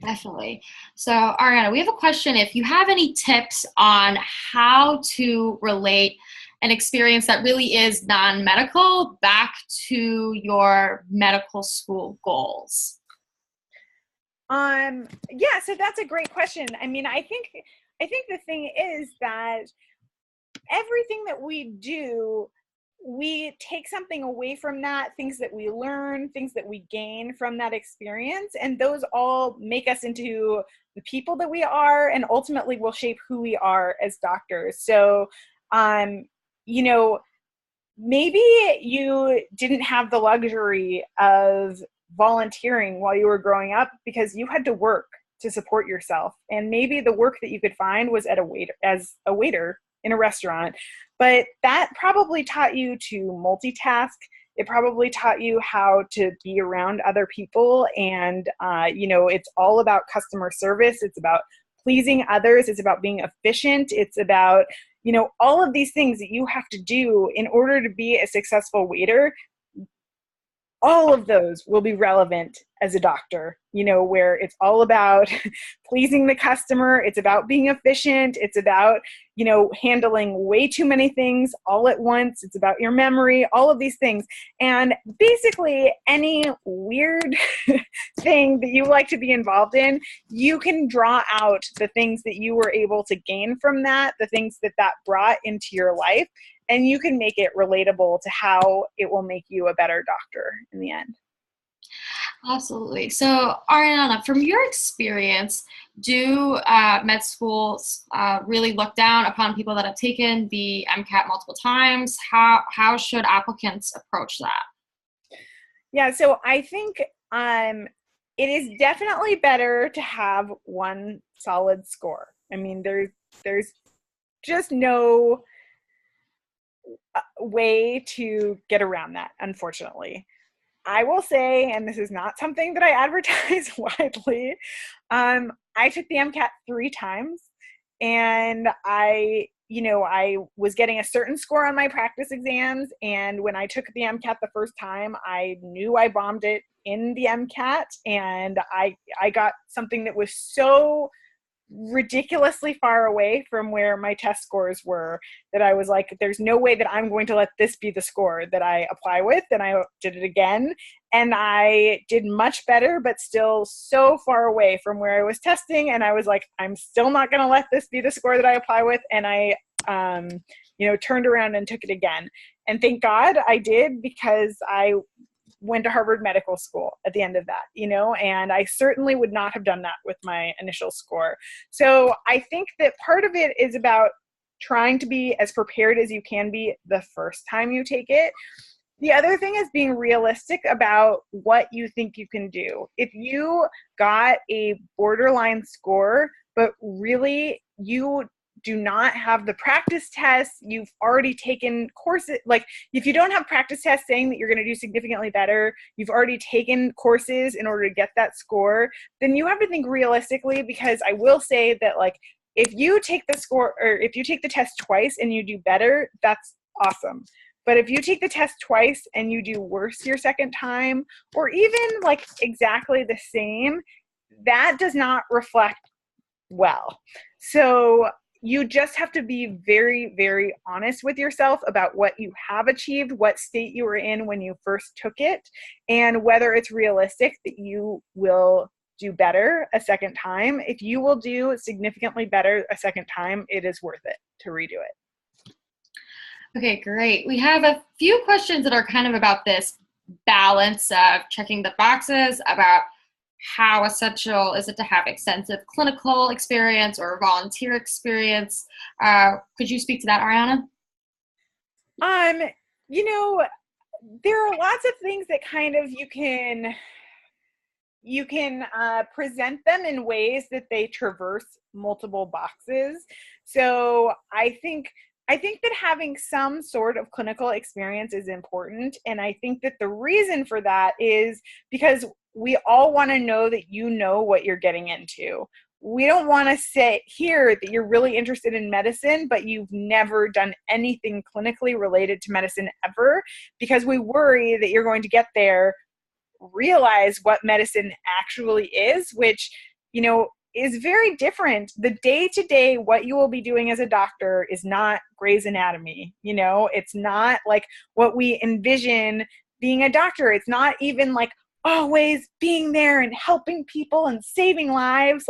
Definitely. So Ariana, we have a question. If you have any tips on how to relate an experience that really is non-medical back to your medical school goals? Yeah, so that's a great question. I mean, I think the thing is that everything that we do, we take something away from that, things that we learn, things that we gain from that experience, and those all make us into the people that we are and ultimately will shape who we are as doctors. So, maybe you didn't have the luxury of volunteering while you were growing up because you had to work to support yourself. And maybe the work that you could find was as a waiter in a restaurant. But that probably taught you to multitask. It probably taught you how to be around other people. And, it's all about customer service. It's about pleasing others. It's about being efficient. It's about, all of these things that you have to do in order to be a successful waiter. All of those will be relevant as a doctor, where it's all about pleasing the customer. It's about being efficient. It's about, handling way too many things all at once. It's about your memory, all of these things. And basically any weird thing that you like to be involved in, you can draw out the things that you were able to gain from that, the things that brought into your life, and you can make it relatable to how it will make you a better doctor in the end. Absolutely. So, Ariana, from your experience, do med schools really look down upon people that have taken the MCAT multiple times? How should applicants approach that? Yeah, so I think it is definitely better to have one solid score. I mean, there's just no way to get around that, unfortunately. I will say, and this is not something that I advertise widely, I took the MCAT 3 times, and I was getting a certain score on my practice exams, and when I took the MCAT the first time, I knew I bombed it in the MCAT, and I got something that was so ridiculously far away from where my test scores were that I was like, there's no way that I'm going to let this be the score that I apply with. And I did it again, and I did much better, but still so far away from where I was testing. And I was like, I'm still not going to let this be the score that I apply with. And I turned around and took it again. And thank God I did, because I went to Harvard Medical School at the end of that, and I certainly would not have done that with my initial score. So I think that part of it is about trying to be as prepared as you can be the first time you take it. The other thing is being realistic about what you think you can do. If you got a borderline score, but really you do not have the practice tests, you've already taken courses, like if you don't have practice tests saying that you're going to do significantly better, you've already taken courses in order to get that score, then you have to think realistically, because I will say that if you take the score, or if you take the test twice and you do better, that's awesome. But if you take the test twice and you do worse your second time, or even exactly the same, that does not reflect well. So you just have to be very, very honest with yourself about what you have achieved, what state you were in when you first took it, and whether it's realistic that you will do better a second time. If you will do significantly better a second time, it is worth it to redo it. Okay, great. We have a few questions that are kind of about this balance of checking the boxes about how essential is it to have extensive clinical experience or volunteer experience. Could you speak to that, Ariana? There are lots of things that kind of you can present them in ways that they traverse multiple boxes. So I think that having some sort of clinical experience is important. And I think that the reason for that is because we all want to know that you know what you're getting into. We don't want to say here that you're really interested in medicine, but you've never done anything clinically related to medicine ever, because we worry that you're going to get there, realize what medicine actually is, which, is very different. The day-to-day, what you will be doing as a doctor is not Grey's Anatomy. It's not like what we envision being a doctor. It's not even always being there and helping people and saving lives.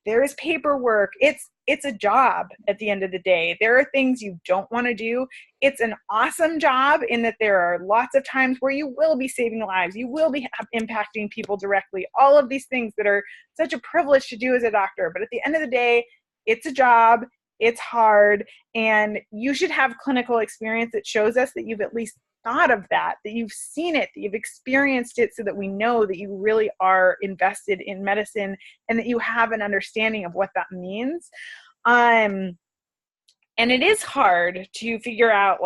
There is paperwork. It's a job at the end of the day. There are things you don't want to do. It's an awesome job in that there are lots of times where you will be saving lives. You will be impacting people directly. All of these things that are such a privilege to do as a doctor. But at the end of the day, it's a job. It's hard. And you should have clinical experience that shows us that you've at least thought of that you've seen it, that you've experienced it, so that we know that you really are invested in medicine and that you have an understanding of what that means. And it is hard to figure out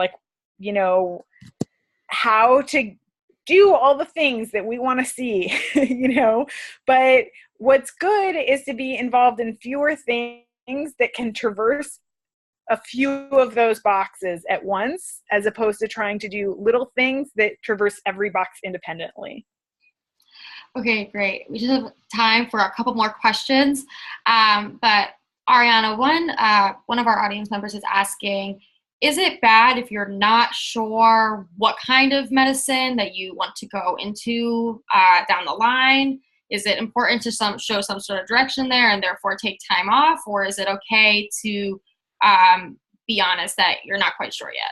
how to do all the things that we want to see, but what's good is to be involved in fewer things that can traverse a few of those boxes at once, as opposed to trying to do little things that traverse every box independently. Okay, great. We just have time for a couple more questions. But Ariana, one of our audience members is asking, is it bad if you're not sure what kind of medicine that you want to go into down the line? Is it important to show some sort of direction there and therefore take time off? Or is it okay to be honest that you're not quite sure yet?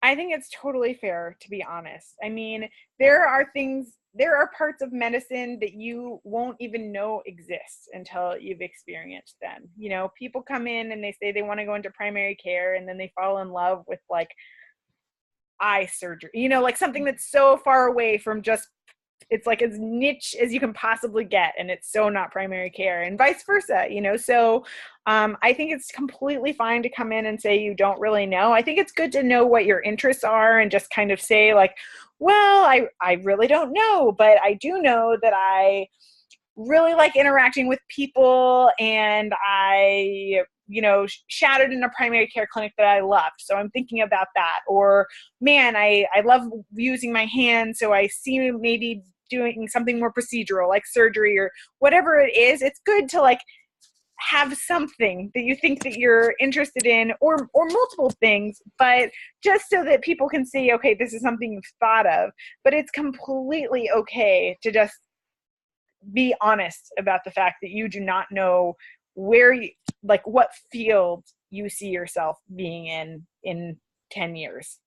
I think it's totally fair to be honest. I mean, there are parts of medicine that you won't even know exist until you've experienced them. You know, people come in and they say they want to go into primary care, and then they fall in love with like eye surgery, you know, like something that's so far away from just, it's like as niche as you can possibly get, and it's so not primary care, and vice versa, you know. So I think it's completely fine to come in and say you don't really know. I think it's good to know what your interests are and just kind of say like, well, I really don't know, but I do know that I really like interacting with people, and I, you know, shadowed in a primary care clinic that I loved, so I'm thinking about that. Or, man, I love using my hands, so I see maybe doing something more procedural like surgery or whatever it is. It's good to like have something that you think that you're interested in, or multiple things, but just so that people can see, okay, this is something you've thought of. But it's completely okay to just be honest about the fact that you do not know where you, like what field you see yourself being in 10 years.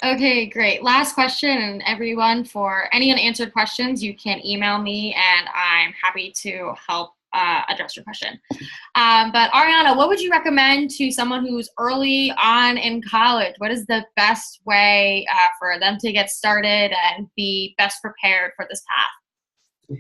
Okay, great. Last question, and everyone, for any unanswered questions, you can email me and I'm happy to help address your question. But Ariana, what would you recommend to someone who's early on in college? What is the best way for them to get started and be best prepared for this path?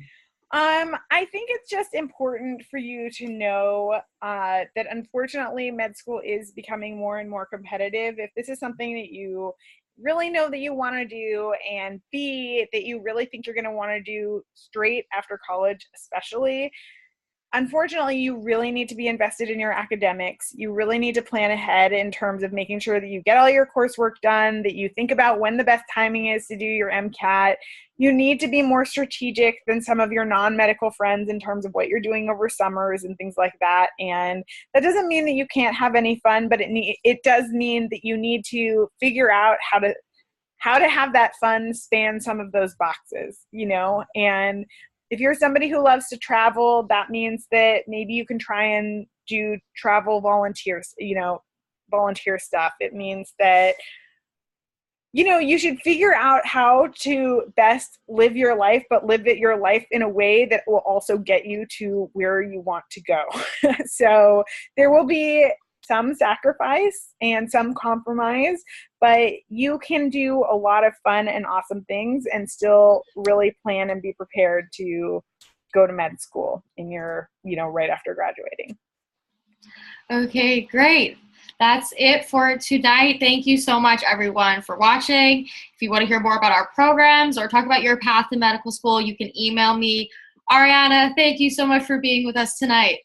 I think it's just important for you to know that unfortunately med school is becoming more and more competitive. If this is something that you really know that you want to do, and B, that you really think you're going to want to do straight after college, especially, unfortunately, you really need to be invested in your academics. You really need to plan ahead in terms of making sure that you get all your coursework done, that you think about when the best timing is to do your MCAT. You need to be more strategic than some of your non-medical friends in terms of what you're doing over summers and things like that. And that doesn't mean that you can't have any fun, but it does mean that you need to figure out how to have that fun span some of those boxes, you know. And if you're somebody who loves to travel, that means that maybe you can try and do travel volunteers, you know, volunteer stuff. It means that, you know, you should figure out how to best live your life, but live your life in a way that will also get you to where you want to go. So there will be some sacrifice and some compromise, but you can do a lot of fun and awesome things and still really plan and be prepared to go to med school in your, you know, right after graduating. Okay, great. That's it for tonight. Thank you so much, everyone, for watching. If you want to hear more about our programs or talk about your path to medical school, you can email me. Ariana, thank you so much for being with us tonight.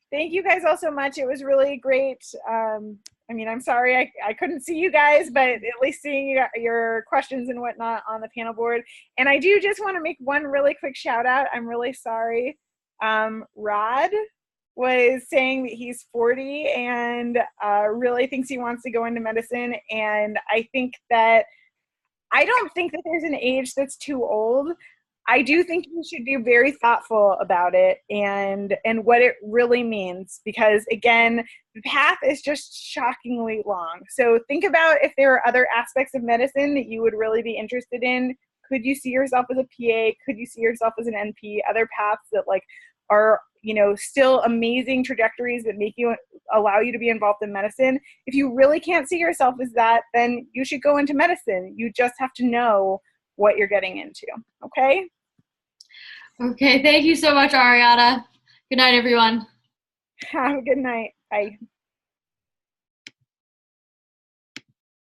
Thank you guys all so much. It was really great. I mean, I'm sorry I couldn't see you guys, but at least seeing your questions and whatnot on the panel board. And I do just want to make one really quick shout out. I'm really sorry. Rod was saying that he's 40 and really thinks he wants to go into medicine. And I don't think that there's an age that's too old. I do think you should be very thoughtful about it and what it really means, because again, the path is just shockingly long. So think about if there are other aspects of medicine that you would really be interested in. Could you see yourself as a PA? Could you see yourself as an NP? Other paths that like are, you know, still amazing trajectories that allow you to be involved in medicine. If you really can't see yourself as that, then you should go into medicine. You just have to know what you're getting into. Okay? Okay, thank you so much, Ariana. Good night, everyone. Have a good night. Bye.